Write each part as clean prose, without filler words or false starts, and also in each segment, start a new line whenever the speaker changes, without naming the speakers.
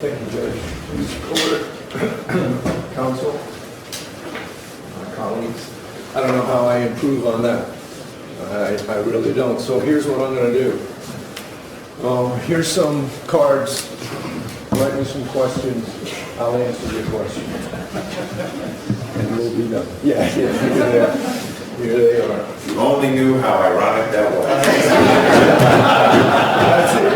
Thank you, Judge. Please court, counsel, colleagues. I don't know how I improve on that. I really don't. So here's what I'm going to do. Here's some cards. Write me some questions. I'll answer your questions. And we'll be done. Yeah, here they are. Here they are.
You only knew how ironic that was.
That's it.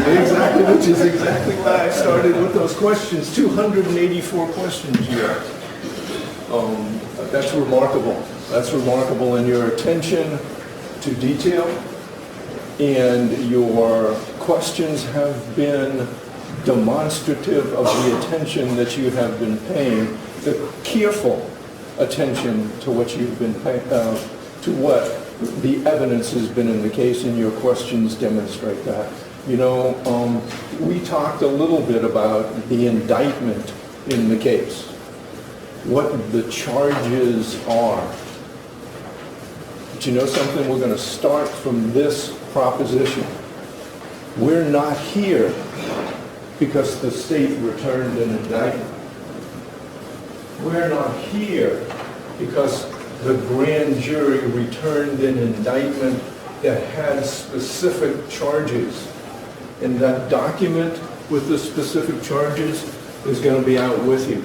Exactly, which is exactly why I started with those questions. 284 questions here. That's remarkable. That's remarkable in your attention to detail, and your questions have been demonstrative of the attention that you have been paying, the careful attention to what you've been paying, to what the evidence has been in the case, and your questions demonstrate that. You know, we talked a little bit about the indictment in the case, what the charges are. But you know something? We're going to start from this proposition. We're not here because the state returned an indictment. We're not here because the grand jury returned an indictment that had specific charges. And that document with the specific charges is going to be out with you.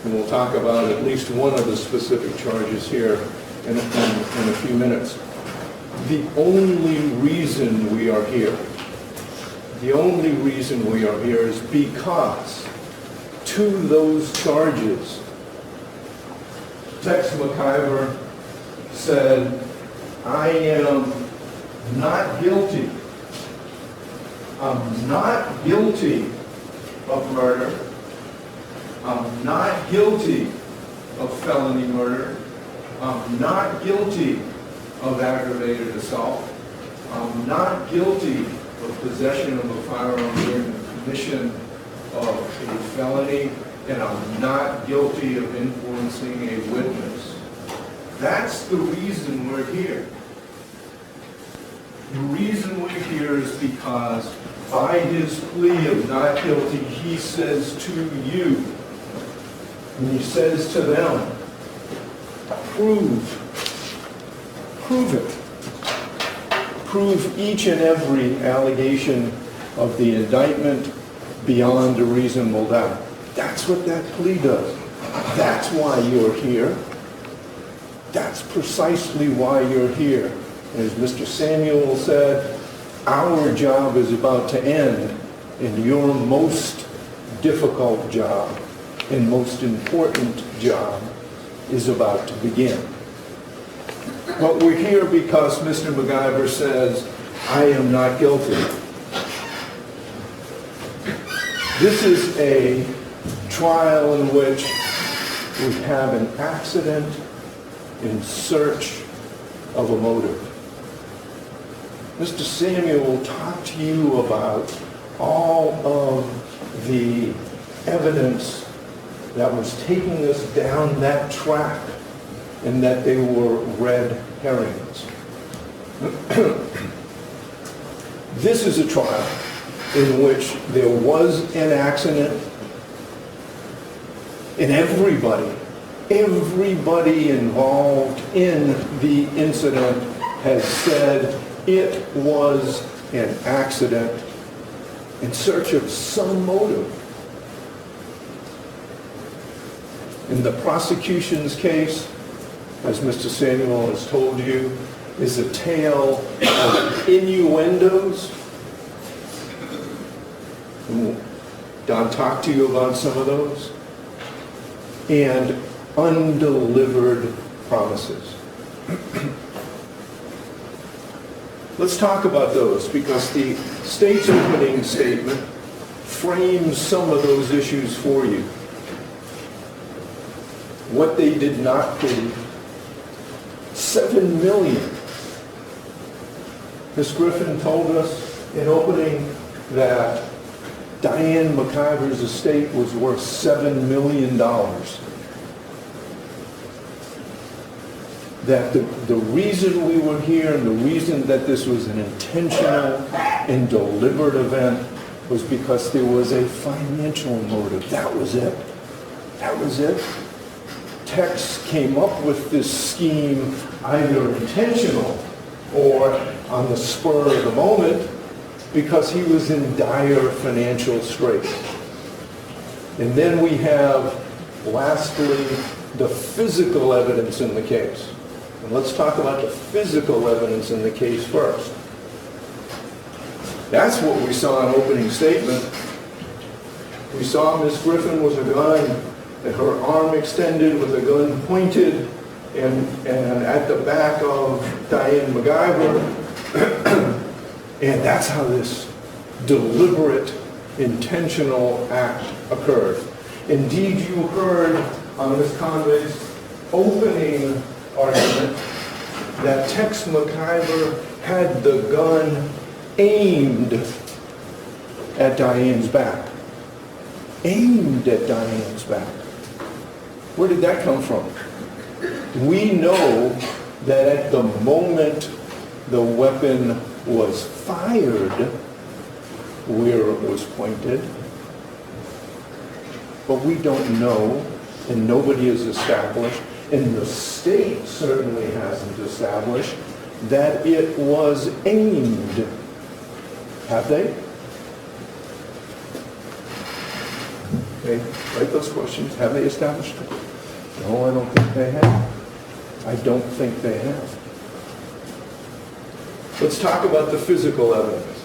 And we'll talk about at least one of the specific charges here in a few minutes. The only reason we are here, is because to those charges, Tex McIver said, I am not guilty. I'm not guilty of murder. I'm not guilty of felony murder. I'm not guilty of aggravated assault. I'm not guilty of possession of a firearm during the commission of a felony, and I'm not guilty of influencing a witness. That's the reason we're here. The reason we're here is because by his plea of not guilty, he says to you, and he says to them, prove it. Prove each and every allegation of the indictment beyond a reasonable doubt. That's what that plea does. That's why you're here. That's precisely why you're here. As Mr. Samuel said, our job is about to end, and your most difficult job and most important job is about to begin. But we're here because Mr. McIver says, I am not guilty. This is a trial in which we have an accident in search of a motive. Mr. Samuel will talk to you about all of the evidence that was taking us down that track, and that they were red herrings. This is a trial in which there was an accident, and everybody involved in the incident has said it was an accident in search of some motive. In the prosecution's case, as Mr. Samuel has told you, is a tale of innuendos. Don talked to you about some of those. And undelivered promises. Let's talk about those, because the state's opening statement frames some of those issues for you. What they did not prove. $7 million. Ms. Griffin told us in opening that Diane McIver's estate was worth $7 million. That the reason we were here and the reason that this was an intentional and deliberate event was because there was a financial motive. That was it. That was it. Tex came up with this scheme either intentional or on the spur of the moment because he was in dire financial straits. And then we have, lastly, the physical evidence in the case. And let's talk about the physical evidence in the case first. That's what we saw in opening statement. We saw Miss Griffin with a gun, and her arm extended with a gun pointed, and at the back of Diane MacGyver. And that's how this deliberate, intentional act occurred. Indeed, you heard on Ms. Conway's opening argument that Tex MacGyver had the gun aimed at Diane's back. Aimed at Diane's back. Where did that come from? We know that at the moment the weapon was fired, where it was pointed, but we don't know, and nobody has established, and the state certainly hasn't established, that it was aimed. Have they? Okay, write those questions. Have they established it? No, I don't think they have. I don't think they have. Let's talk about the physical evidence.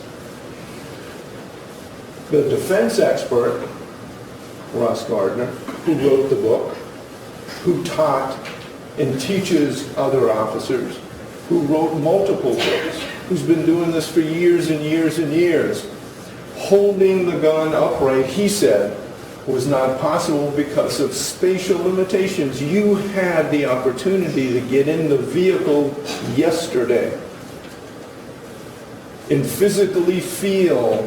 The defense expert, Ross Gardner, who wrote the book, who taught and teaches other officers, who wrote multiple books, who's been doing this for years and years and years, holding the gun upright, he said, was not possible because of spatial limitations. You had the opportunity to get in the vehicle yesterday and physically feel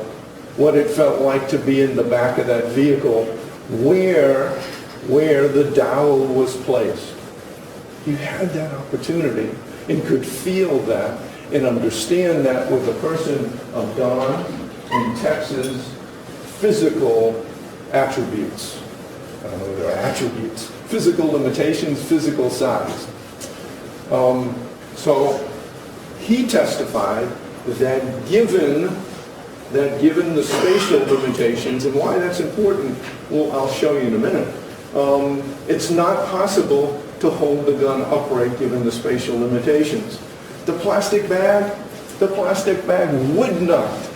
what it felt like to be in the back of that vehicle where the dowel was placed. You had that opportunity and could feel that and understand that with a person of Don and Tex's physical attributes. I don't know if they're attributes. Physical limitations, physical size. So he testified that given the spatial limitations, and why that's important, well, I'll show you in a minute. It's not possible to hold the gun upright given the spatial limitations. The plastic bag would not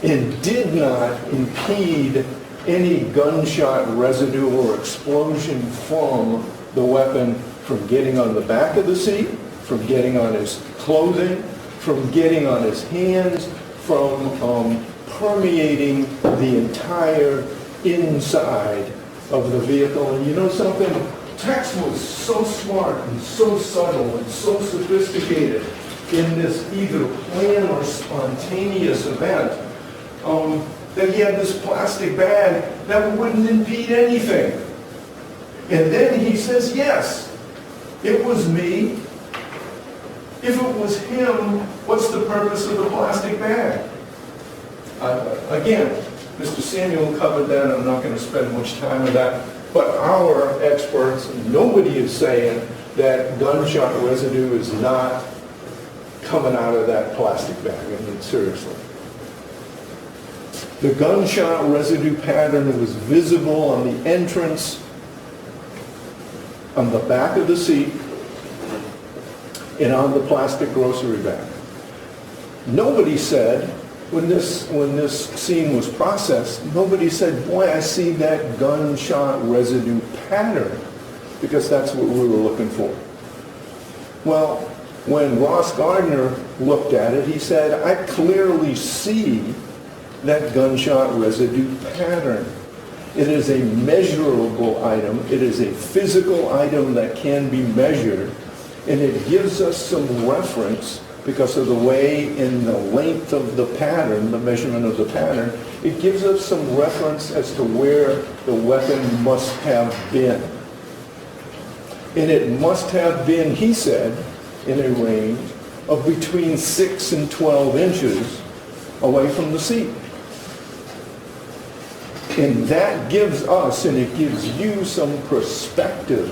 and did not impede any gunshot residue or explosion from the weapon from getting on the back of the seat, from getting on his clothing, from getting on his hands, from permeating the entire inside of the vehicle. And you know something? Tex was so smart and so subtle and so sophisticated in this either planned or spontaneous event that he had this plastic bag that wouldn't impede anything. And then he says, yes, it was me. If it was him, what's the purpose of the plastic bag? Again, Mr. Samuel covered that. I'm not going to spend much time on that. But our experts, nobody is saying that gunshot residue is not coming out of that plastic bag. I mean, seriously. The gunshot residue pattern was visible on the entrance, on the back of the seat, and on the plastic grocery bag. Nobody said, when this scene was processed, nobody said, boy, I see that gunshot residue pattern, because that's what we were looking for. Well, when Ross Gardner looked at it, he said, I clearly see that gunshot residue pattern. It is a measurable item. It is a physical item that can be measured, and it gives us some reference because of the way in the length of the pattern, the measurement of the pattern, it gives us some reference as to where the weapon must have been. And it must have been, he said, in a range of between 6 and 12 inches away from the seat. And that gives us, and it gives you some perspective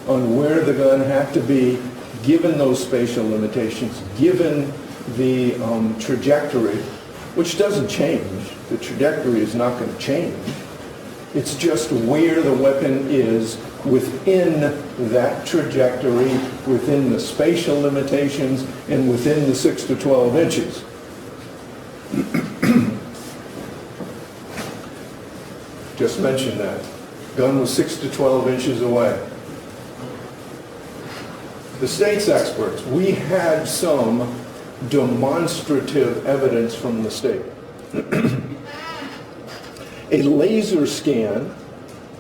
on where the gun had to be, given those spatial limitations, given the trajectory, which doesn't change. The trajectory is not going to change. It's just where the weapon is within that trajectory, within the spatial limitations, and within the 6 to 12 inches. Just mentioned that. Gun was 6 to 12 inches away. The state's experts, we had some demonstrative evidence from the state. A laser scan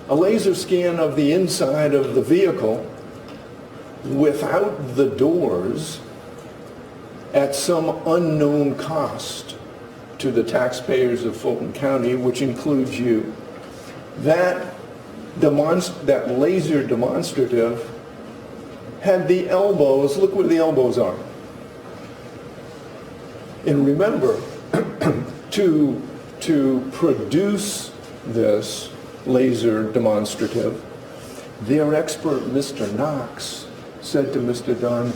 of the inside of the vehicle without the doors at some unknown cost to the taxpayers of Fulton County, which includes you. That laser demonstrative had the elbows, look where the elbows are. And remember, to produce this laser demonstrative, their expert, Mr. Knox, said to Mr. Dunn,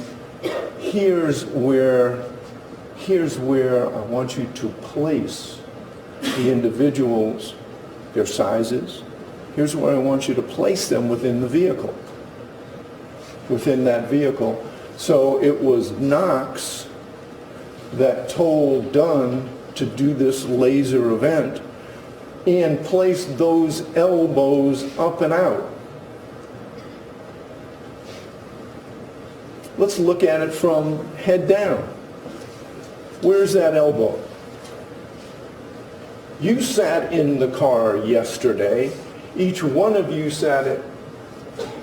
here's where I want you to place the individuals, their sizes. Here's where I want you to place them within the vehicle, within that vehicle. So it was Knox that told Dunn to do this laser event and place those elbows up and out. Let's look at it from head down. Where's that elbow? You sat in the car yesterday. Each one of you sat in,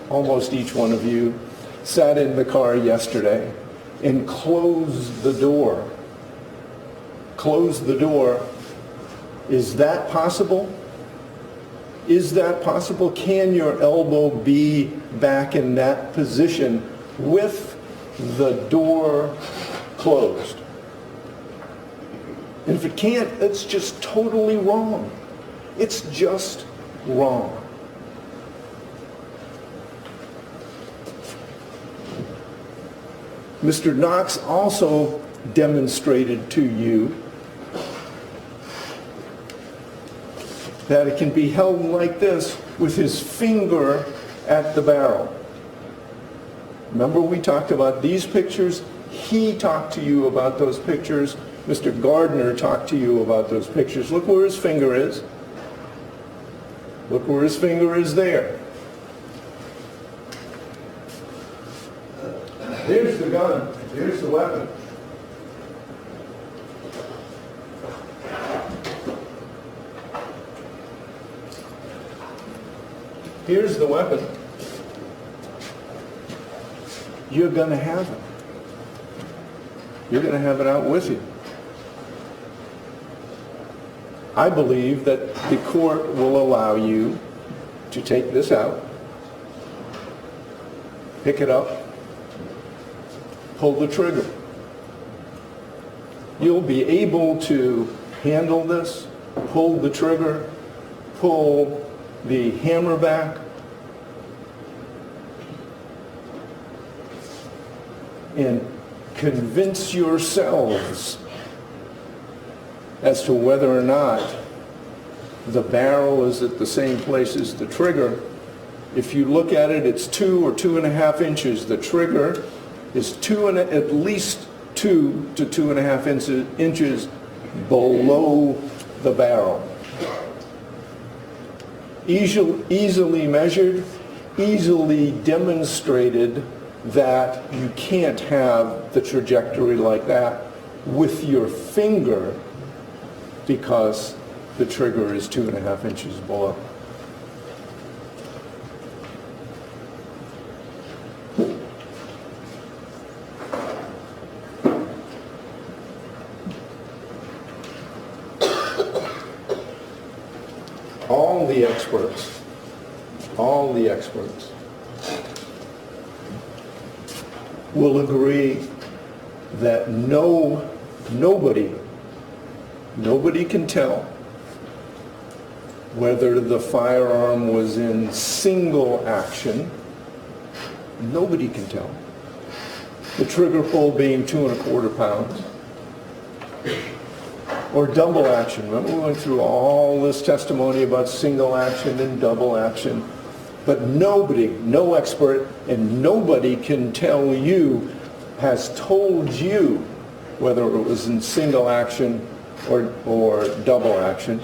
almost each one of you sat in the car yesterday and closed the door. Closed the door. Is that possible? Is that possible? Can your elbow be back in that position with the door closed? And if it can't, it's just totally wrong. It's just wrong. Mr. Knox also demonstrated to you that it can be held like this with his finger at the barrel. Remember we talked about these pictures? He talked to you about those pictures. Mr. Gardner talked to you about those pictures. Look where his finger is. Look where his finger is there. There's the gun. There's the weapon. Here's the weapon. You're going to have it. You're going to have it out with you. I believe that the court will allow you to take this out, pick it up, pull the trigger. You'll be able to handle this, pull the trigger, pull the hammer back, and convince yourselves as to whether or not the barrel is at the same place as the trigger. If you look at it, it's 2 or 2.5 inches. The trigger is at least 2 to 2.5 inches below the barrel. Easily measured, easily demonstrated that you can't have the trajectory like that with your finger because the trigger is 2.5 inches below. All the experts will agree that nobody can tell whether the firearm was in single action. Nobody can tell. The trigger pull being 2¼ pounds. Or double action. Remember we went through all this testimony about single action and double action. But nobody, no expert, and nobody can tell you, has told you whether it was in single action or double action.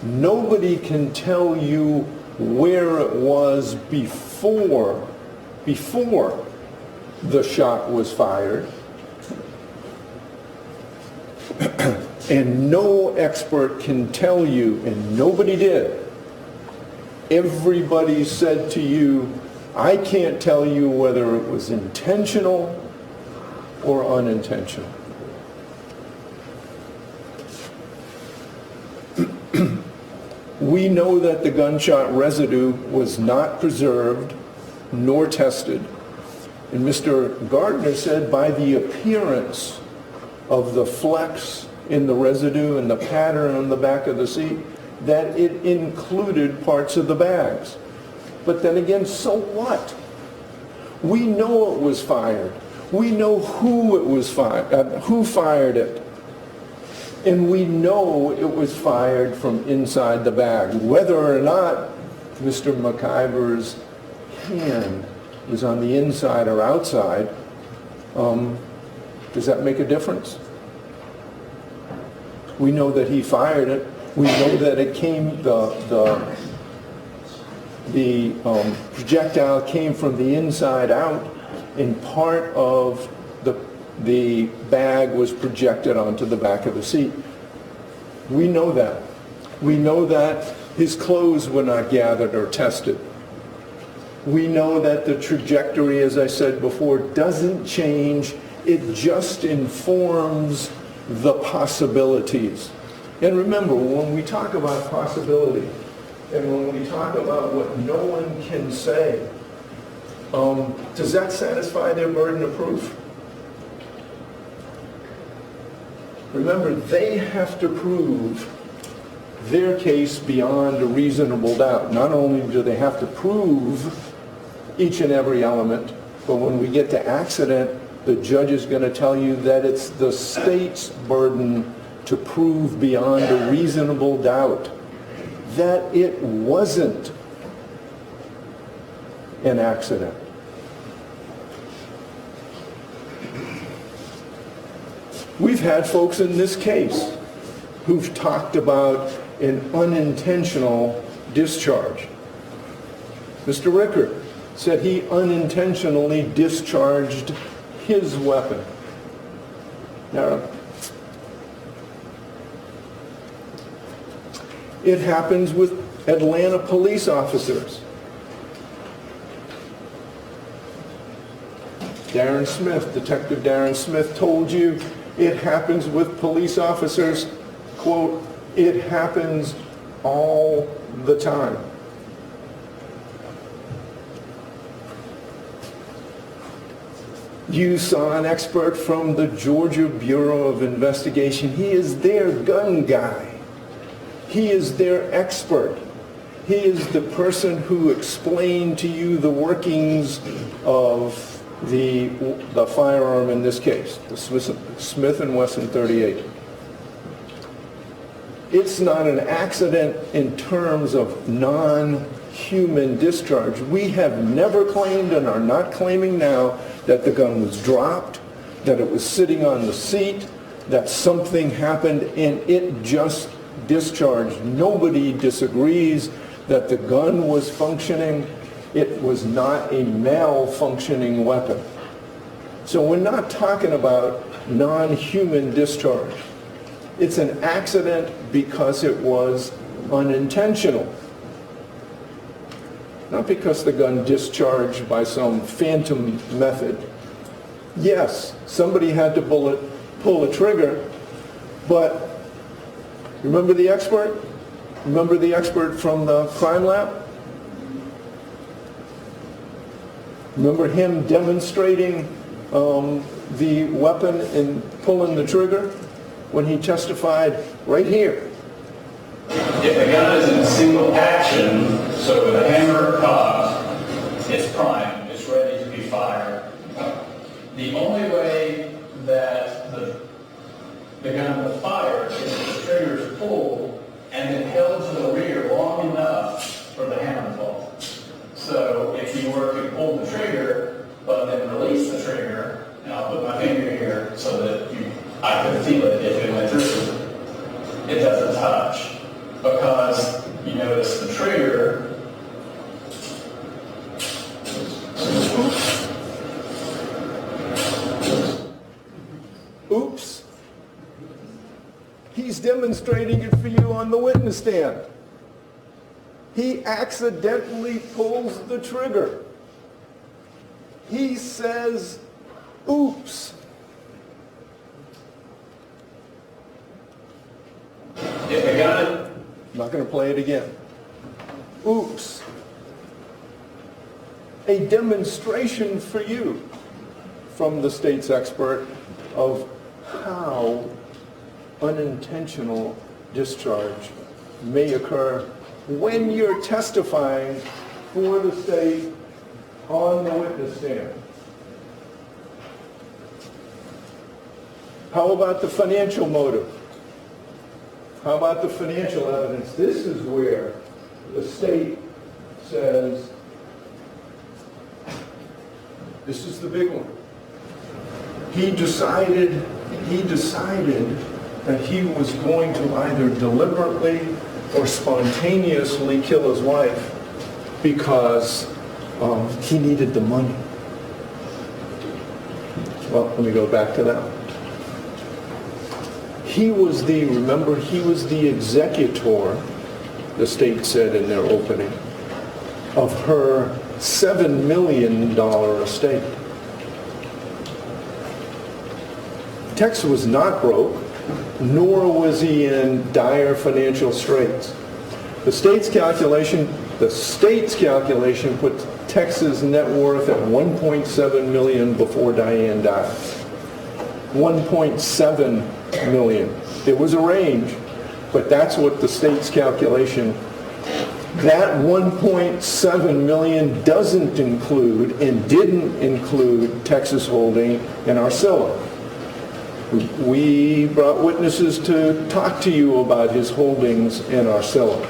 Nobody can tell you where it was before the shot was fired. And no expert can tell you, and nobody did. Everybody said to you, I can't tell you whether it was intentional or unintentional. We know that the gunshot residue was not preserved nor tested. And Mr. Gardner said by the appearance of the flecks in the residue and the pattern on the back of the seat, that it included parts of the bags. But then again, so what? We know it was fired. We know who it was who fired it. And we know it was fired from inside the bag. Whether or not Mr. McIver's hand was on the inside or outside, does that make a difference? We know that he fired it. We know that it came, the projectile came from the inside out, and part of the bag was projected onto the back of the seat. We know that. We know that his clothes were not gathered or tested. We know that the trajectory, as I said before, doesn't change. It just informs the possibilities. And remember, when we talk about possibility, and when we talk about what no one can say, does that satisfy their burden of proof? Remember, they have to prove their case beyond a reasonable doubt. Not only do they have to prove each and every element, but when we get to accident, the judge is going to tell you that it's the state's burden to prove beyond a reasonable doubt that it wasn't an accident. We've had folks in this case who've talked about an unintentional discharge. Mr. Rickert said he unintentionally discharged his weapon. Now, it happens with Atlanta police officers. Darren Smith, Detective Darren Smith, told you it happens with police officers, quote, it happens all the time. You saw an expert from the Georgia Bureau of Investigation. He is their gun guy. He is their expert. He is the person who explained to you the workings of the firearm in this case, the Smith & Wesson .38. It's not an accident in terms of non-human discharge. We have never claimed and are not claiming now that the gun was dropped, that it was sitting on the seat, that something happened and it just discharged. Nobody disagrees that the gun was functioning. It was not a malfunctioning weapon. So we're not talking about non-human discharge. It's an accident because it was unintentional. Not because the gun discharged by some phantom method. Yes, somebody had to pull a trigger, but remember the expert? Remember the expert from the crime lab? Remember him demonstrating the weapon and pulling the trigger when he testified right here?
If a gun is in single
demonstrating it for you on the witness stand. He accidentally pulls the trigger. He says, oops.
Yeah, I got it.
I'm not going to play it again. Oops. A demonstration for you from the state's expert of how unintentional discharge may occur when you're testifying for the state on the witness stand. How about the financial motive? How about the financial evidence? This is where the state says, this is the big one. He decided that he was going to either deliberately or spontaneously kill his wife because he needed the money. Well, let me go back to that. Remember, he was the executor, the state said in their opening, of her $7 million estate. Tex was not broke, nor was he in dire financial straits. The state's calculation put Tex's net worth at $1.7 million before Diane died. $1.7 million. It was a range, but that's what the state's calculation. That $1.7 million doesn't include and didn't include Texas Holding and Arcilla. We brought witnesses to talk to you about his holdings in Arcilla.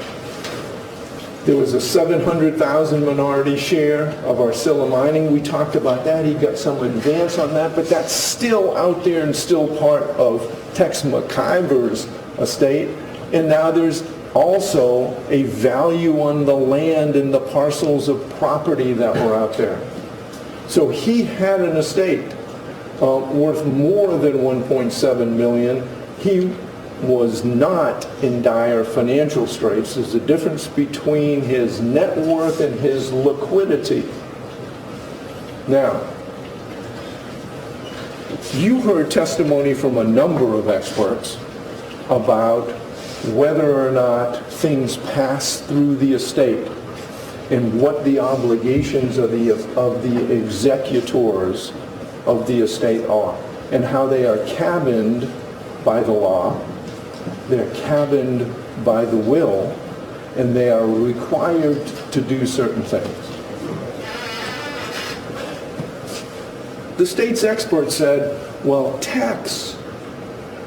There was a $700,000 minority share of Arcilla Mining. We talked about that. He got some advance on that, but that's still out there and still part of Tex McIver's estate. And now there's also a value on the land and the parcels of property that were out there. So he had an estate worth more than $1.7 million. He was not in dire financial straits. There's a difference between his net worth and his liquidity. Now, you heard testimony from a number of experts about whether or not things pass through the estate and what the obligations of the executors of the estate are, and how they are cabined by the law, they're cabined by the will, and they are required to do certain things. The state's expert said, well, Tex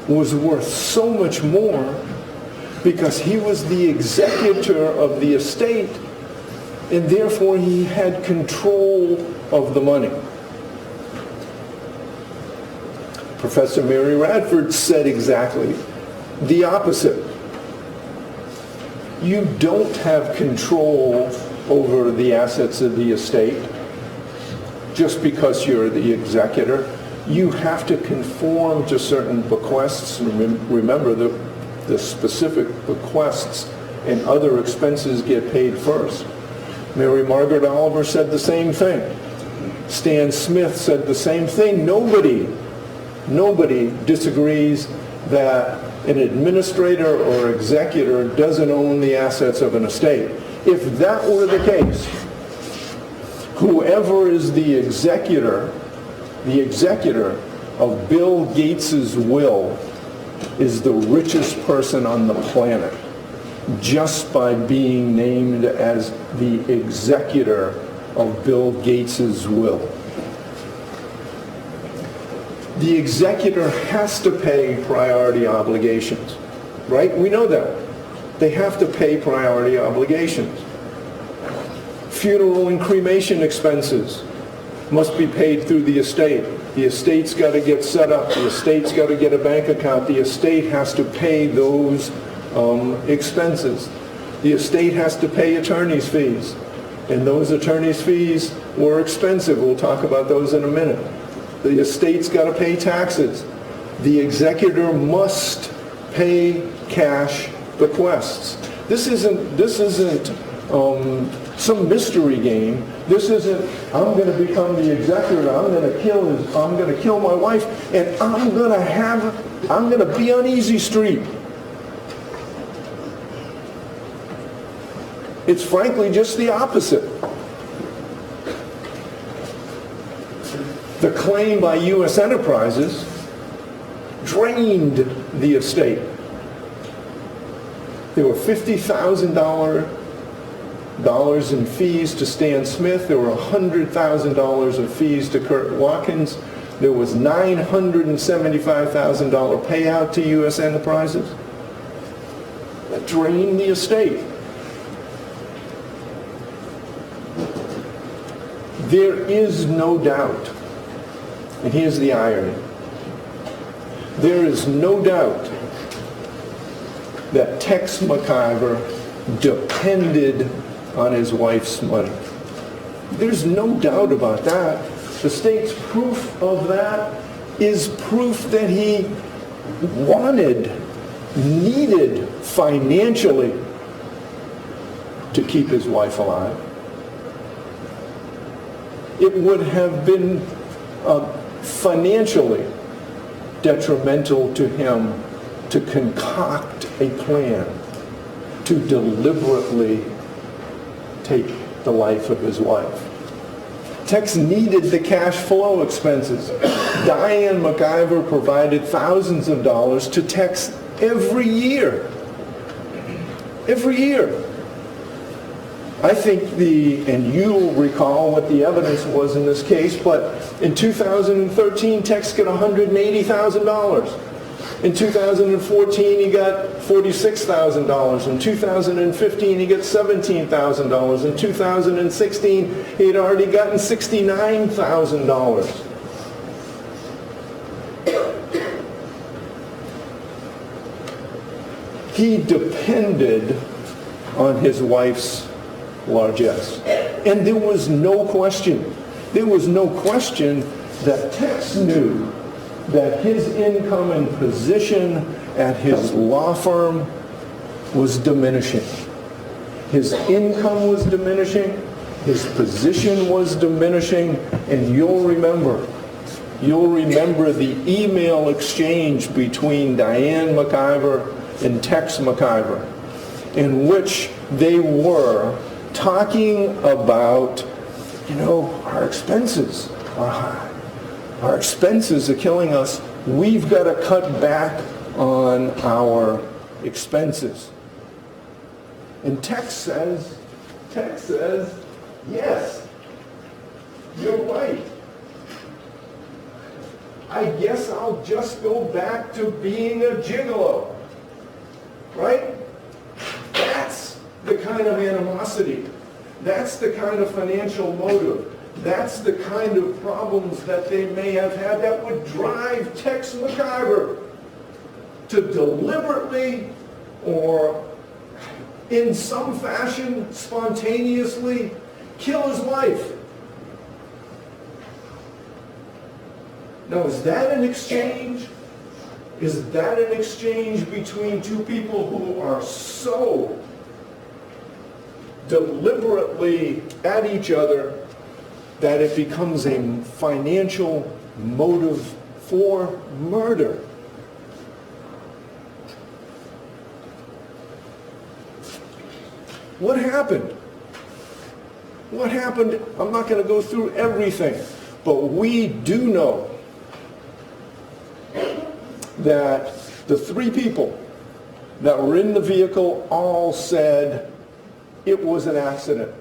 was worth so much more because he was the executor of the estate, and therefore he had control of the money. Professor Mary Radford said exactly the opposite. You don't have control over the assets of the estate just because you're the executor. You have to conform to certain bequests. Remember, the specific bequests and other expenses get paid first. Mary Margaret Oliver said the same thing. Stan Smith said the same thing. Nobody disagrees that an administrator or executor doesn't own the assets of an estate. If that were the case, whoever is the executor of Bill Gates's will is the richest person on the planet just by being named as the executor of Bill Gates's will. The executor has to pay priority obligations, right? We know that. They have to pay priority obligations. Funeral and cremation expenses must be paid through the estate. The estate's got to get set up. The estate's got to get a bank account. The estate has to pay those expenses. The estate has to pay attorney's fees. And those attorney's fees were expensive. We'll talk about those in a minute. The estate's got to pay taxes. The executor must pay cash bequests. This isn't some mystery game. This isn't, I'm going to become the executor, I'm going to kill my wife, and I'm going to be on Easy Street. It's frankly just the opposite. The claim by U.S. Enterprises drained the estate. There were $50,000 in fees to Stan Smith. There were $100,000 of fees to Kurt Watkins. There was $975,000 payout to U.S. Enterprises. That drained the estate. There is no doubt, and here's the irony, there is no doubt that Tex McIver depended on his wife's money. There's no doubt about that. The state's proof of that is proof that he needed financially to keep his wife alive. It would have been financially detrimental to him to concoct a plan to deliberately take the life of his wife. Tex needed the cash flow expenses. Diane McIver provided thousands of dollars to Tex every year. Every year. I think and you'll recall what the evidence was in this case, but in 2013, Tex got $180,000. In 2014, he got $46,000. In 2015, he got $17,000. In 2016, he had already gotten $69,000. He depended on his wife's largesse. And there was no question that Tex knew that his income and position at his law firm was diminishing. His income was diminishing, his position was diminishing, and you'll remember the email exchange between Diane McIver and Tex McIver, in which they were talking about, our expenses are high. Our expenses are killing us. We've got to cut back on our expenses. And Tex says, yes, you're right. I guess I'll just go back to being a gigolo. Right? That's the kind of animosity. That's the kind of financial motive. That's the kind of problems that they may have had that would drive Tex McIver to deliberately or in some fashion spontaneously kill his wife. Now, is that an exchange? Is that an exchange between two people who are so deliberately at each other that it becomes a financial motive for murder? What happened? What happened? I'm not going to go through everything, but we do know that the three people that were in the vehicle all said it was an accident.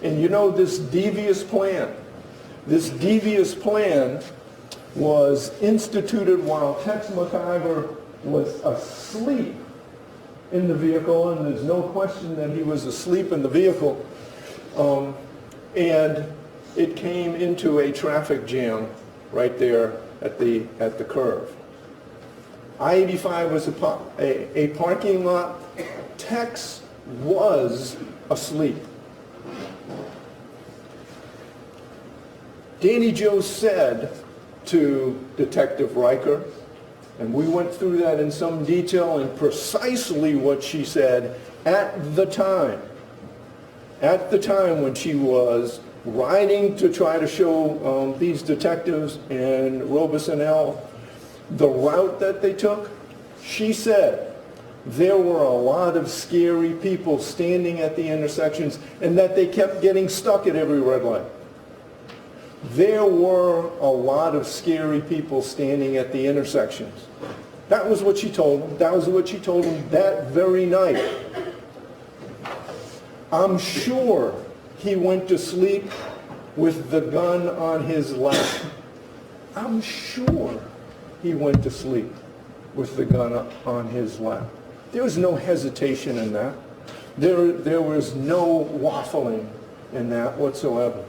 And this devious plan was instituted while Tex McIver was asleep in the vehicle, and there's no question that he was asleep in the vehicle. And it came into a traffic jam right there at the curve. I-85 was a parking lot. Tex was asleep. Danny Joe said to Detective Riker, And we went through that in some detail and precisely what she said at the time. At the time when she was riding to try to show these detectives and Robesonel the route that they took, she said there were a lot of scary people standing at the intersections and that they kept getting stuck at every red light. There were a lot of scary people standing at the intersections. That was what she told them. That was what she told them that very night. I'm sure he went to sleep with the gun on his lap. I'm sure he went to sleep with the gun on his lap. There was no hesitation in that. There was no waffling in that whatsoever.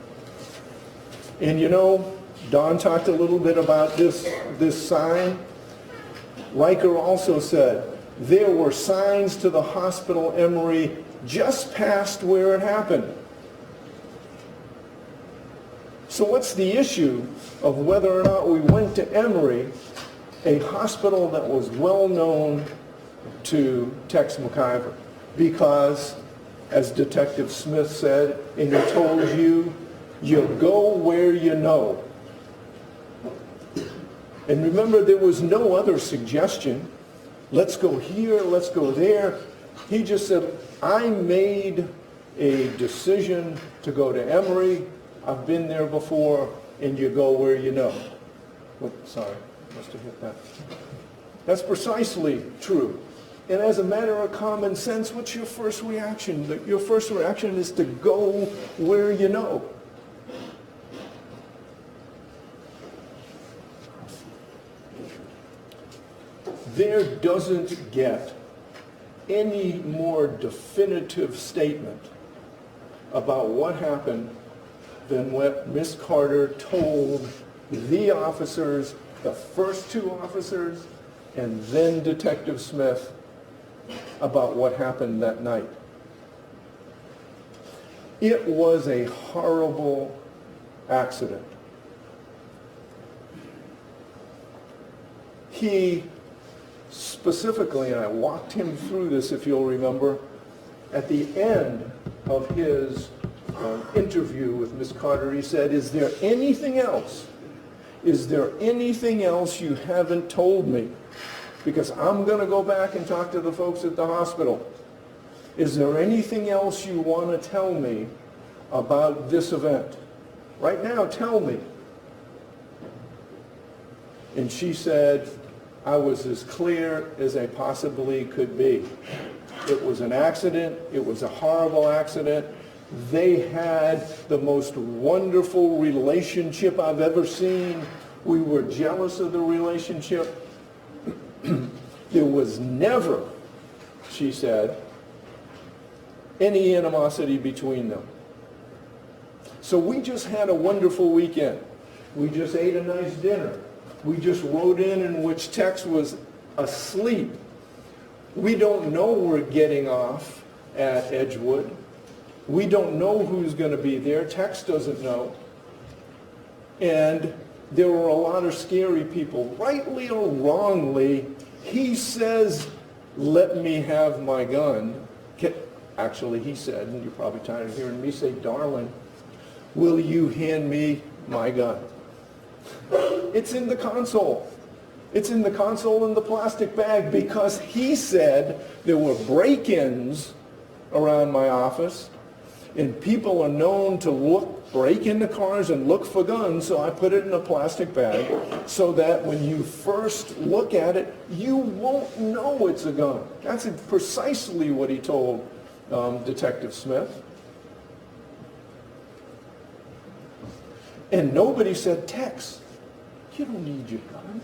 And you know, Don talked a little bit about this sign. Riker also said there were signs to the hospital Emory just past where it happened. So what's the issue of whether or not we went to Emory, a hospital that was well known to Tex McIver? Because, as Detective Smith said, and he told you, you go where you know. And remember, there was no other suggestion. Let's go here, let's go there. He just said, I made a decision to go to Emory. I've been there before, and you go where you know. Oops, sorry, must have hit that. That's precisely true. And as a matter of common sense, what's your first reaction? Your first reaction is to go where you know. There doesn't get any more definitive statement about what happened than what Miss Carter told the officers, the first two officers, and then Detective Smith about what happened that night. It was a horrible accident. He specifically, and I walked him through this if you'll remember, at the end of his interview with Miss Carter, he said, is there anything else? Is there anything else you haven't told me? Because I'm going to go back and talk to the folks at the hospital. Is there anything else you want to tell me about this event? Right now, tell me. And she said, I was as clear as I possibly could be. It was an accident. It was a horrible accident. They had the most wonderful relationship I've ever seen. We were jealous of the relationship. There was never, she said, any animosity between them. So we just had a wonderful weekend. We just ate a nice dinner. We just rode in which Tex was asleep. We don't know we're getting off at Edgewood. We don't know who's going to be there. Tex doesn't know. And there were a lot of scary people. Rightly or wrongly, he says, let me have my gun. Actually, he said, and you're probably tired of hearing me say, darling, will you hand me my gun? It's in the console. It's in the console in the plastic bag because he said there were break-ins around my office and people are known to break into cars and look for guns, so I put it in a plastic bag so that when you first look at it, you won't know it's a gun. That's precisely what he told Detective Smith. And nobody said, Tex, you don't need your gun.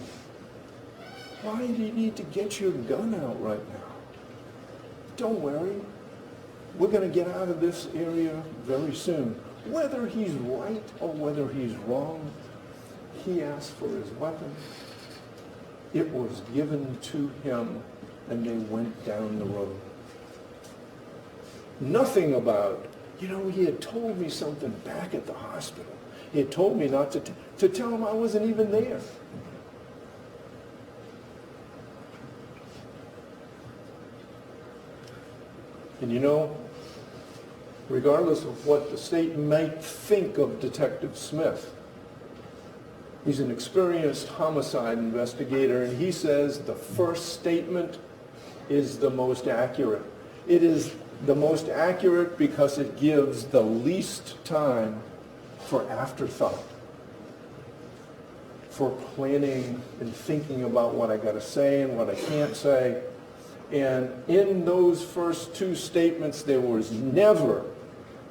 Why do you need to get your gun out right now? Don't worry. We're going to get out of this area very soon. Whether he's right or whether he's wrong, he asked for his weapon. It was given to him, and they went down the road. Nothing about, he had told me something back at the hospital. He had told me not to tell him I wasn't even there. And you know, regardless of what the state might think of Detective Smith, he's an experienced homicide investigator, and he says the first statement is the most accurate. It is the most accurate because it gives the least time for afterthought, for planning and thinking about what I got to say and what I can't say. And in those first two statements, there was never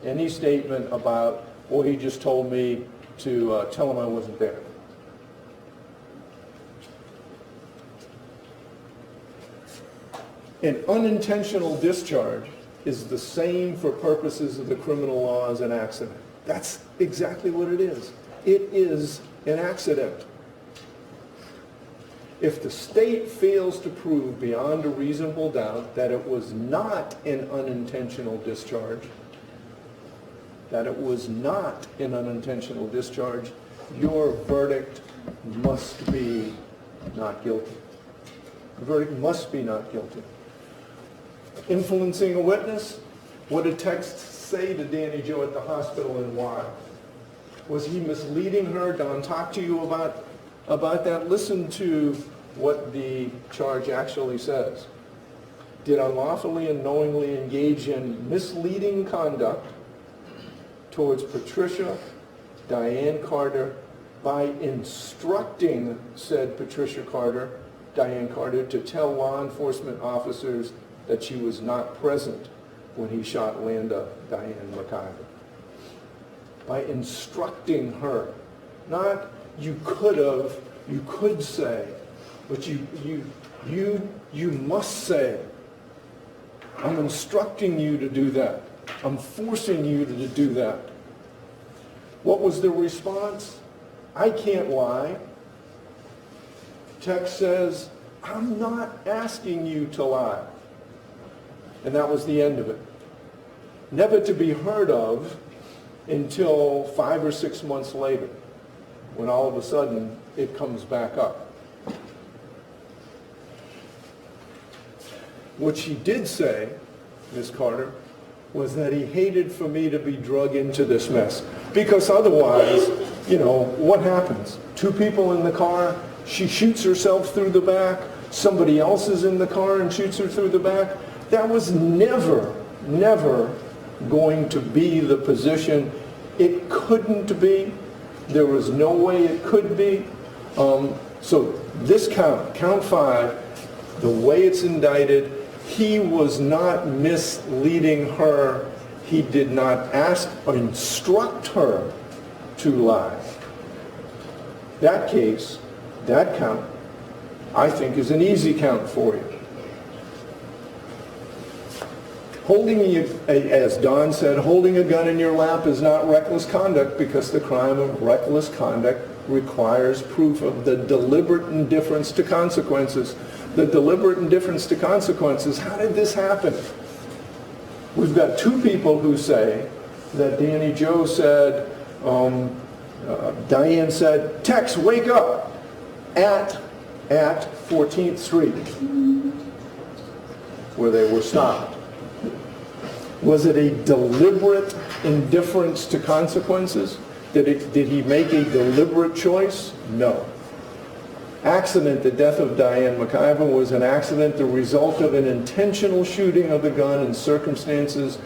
any statement about, well, he just told me to tell him I wasn't there. An unintentional discharge is the same for purposes of the criminal law as an accident. That's exactly what it is. It is an accident. If the state fails to prove beyond a reasonable doubt that it was not an unintentional discharge, your verdict must be not guilty. The verdict must be not guilty. Influencing a witness? What did Tex say to Danny Jo at the hospital and why? Was he misleading her? Don talked to you about that. Listen to what the charge actually says. Did unlawfully and knowingly engage in misleading conduct towards Patricia Diane Carter by instructing said Patricia Carter, Diane Carter, to tell law enforcement officers that she was not present when he shot Landa Diane McIver. By instructing her, not you could say, but you must say, I'm instructing you to do that. I'm forcing you to do that. What was the response? I can't lie. Tex says, I'm not asking you to lie. And that was the end of it. Never to be heard of until 5 or 6 months later, when all of a sudden it comes back up. What she did say, Ms. Carter, was that he hated for me to be drug into this mess. Because otherwise, you know, what happens? Two people in the car, she shoots herself through the back, somebody else is in the car and shoots her through the back. That was never going to be the position. It couldn't be. There was no way it could be. So this count 5, the way it's indicted, he was not misleading her. He did not ask or instruct her to lie. That case, that count, I think is an easy count for you. As Don said, holding a gun in your lap is not reckless conduct because the crime of reckless conduct requires proof of the deliberate indifference to consequences. The deliberate indifference to consequences, how did this happen? We've got two people who say that Danny Jo said, Diane said, Tex, wake up at 14th Street, where they were stopped. Was it a deliberate indifference to consequences? Did he make a deliberate choice? No. Accident, the death of Diane McIver was an accident, the result of an intentional shooting of the gun in circumstances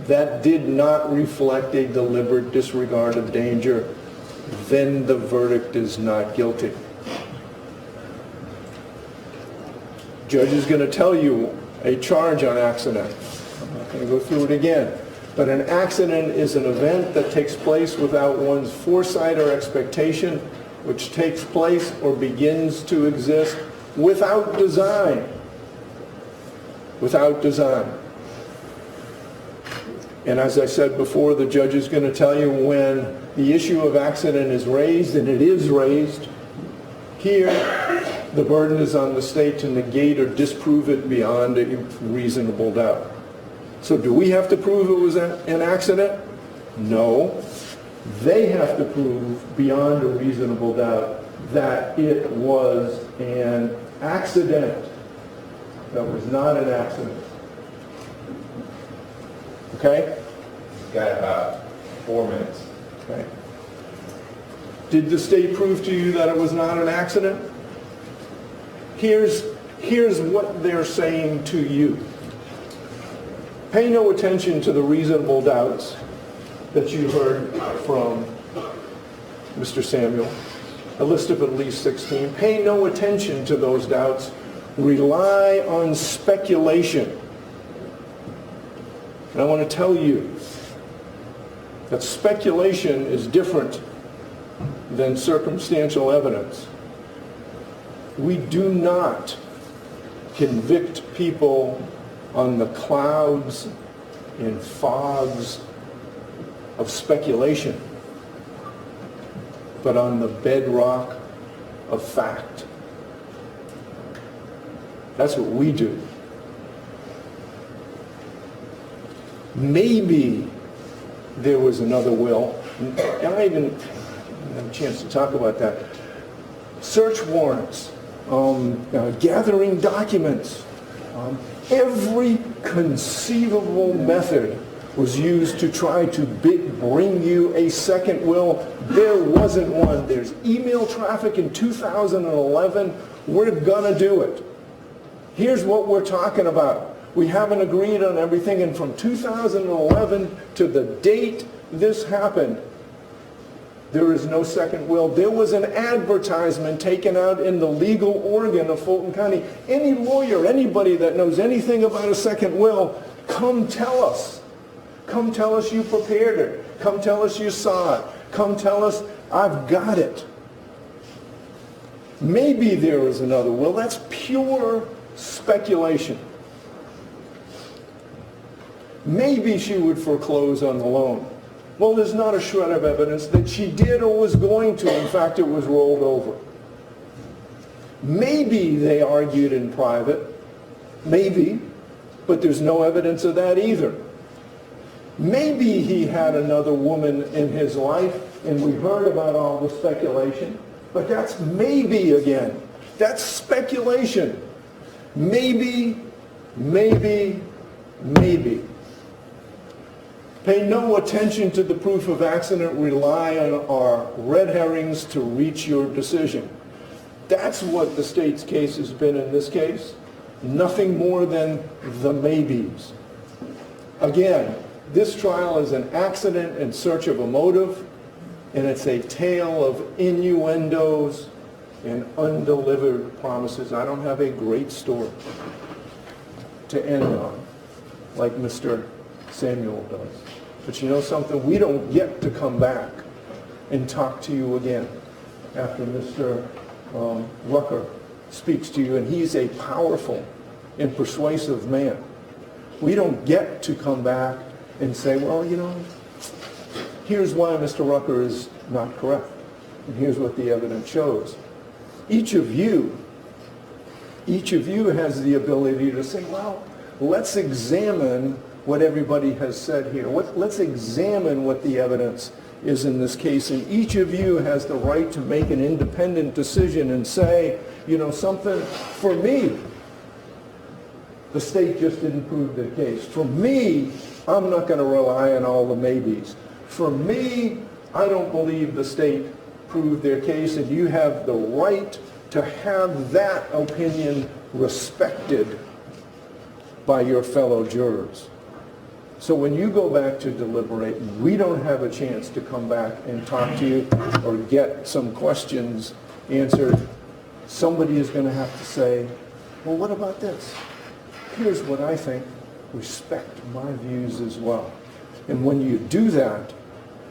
that did not reflect a deliberate disregard of danger. Then the verdict is not guilty. Judge is going to tell you a charge on accident. I'm not going to go through it again. But an accident is an event that takes place without one's foresight or expectation, which takes place or begins to exist without design. Without design. And as I said before, the judge is going to tell you when the issue of accident is raised, and it is raised, here the burden is on the state to negate or disprove it beyond a reasonable doubt. So do we have to prove it was an accident? No. They have to prove beyond a reasonable doubt that it was an accident. That was not an accident. Okay?
Got about 4 minutes.
Okay. Did the state prove to you that it was not an accident? Here's what they're saying to you. Pay no attention to the reasonable doubts that you heard from Mr. Samuel, a list of at least 16. Pay no attention to those doubts. Rely on speculation. And I want to tell you that speculation is different than circumstantial evidence. We do not convict people on the clouds and fogs of speculation, but on the bedrock of fact. That's what we do. Maybe there was another will, and I didn't have a chance to talk about that. Search warrants, gathering documents, every conceivable method was used to try to bring you a second will. There wasn't one. There's email traffic in 2011. We're gonna do it. Here's what we're talking about. We haven't agreed on everything, and from 2011 to the date this happened, there is no second will. There was an advertisement taken out in the legal organ of Fulton County. Any lawyer, anybody that knows anything about a second will, come tell us. Come tell us you prepared it. Come tell us you saw it. Come tell us I've got it. Maybe there is another will. That's pure speculation. Maybe she would foreclose on the loan. Well, there's not a shred of evidence that she did or was going to. In fact, it was rolled over. Maybe they argued in private. Maybe. But there's no evidence of that either. Maybe he had another woman in his life, and we heard about all the speculation. But that's maybe again. That's speculation. Maybe, maybe, maybe. Pay no attention to the proof of accident. Rely on our red herrings to reach your decision. That's what the state's case has been in this case. Nothing more than the maybes. Again, this trial is an accident in search of a motive, and it's a tale of innuendos and undelivered promises. I don't have a great story to end on, like Mr. Samuel does. But you know something? We don't get to come back and talk to you again after Mr. Rucker speaks to you, and he's a powerful and persuasive man. We don't get to come back and say, well, you know, here's why Mr. Rucker is not correct, and here's what the evidence shows. Each of you has the ability to say, well, let's examine what everybody has said here. Let's examine what the evidence is in this case, and each of you has the right to make an independent decision and say, you know something, for me, the state just didn't prove their case. For me, I'm not going to rely on all the maybes. For me, I don't believe the state proved their case, and you have the right to have that opinion respected by your fellow jurors. So when you go back to deliberate, we don't have a chance to come back and talk to you or get some questions answered. Somebody is going to have to say, well, what about this? Here's what I think. Respect my views as well. And when you do that,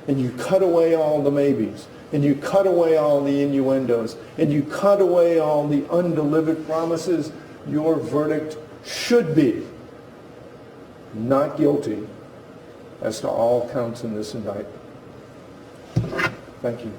and you cut away all the maybes, and you cut away all the innuendos, and you cut away all the undelivered promises, your verdict should be not guilty as to all counts in this indictment. Thank you.